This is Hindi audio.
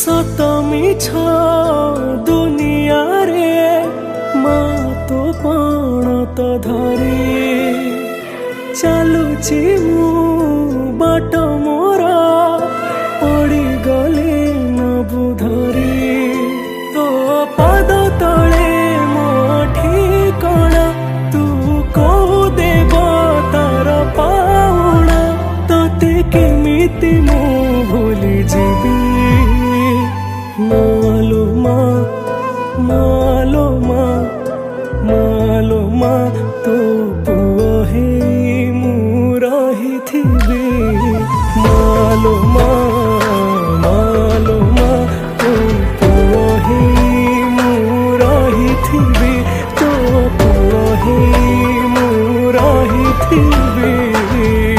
सत मिछ दुनिया रे माँ तो पण तो धरी चलुची मु बाट मोर पड़ी गली नबु धरी तो पाद तले मो ठिकणा तू को देव तार पाउणा तते केमिति मु भूली जीवी मालो माँ मालो माँ मालो माँ तो पुओ हे मु रहिथिबी मालो माँ मालो माँ तो पुओ हे मु रहिथिबी तो पुओ हे मु रहिथिबी।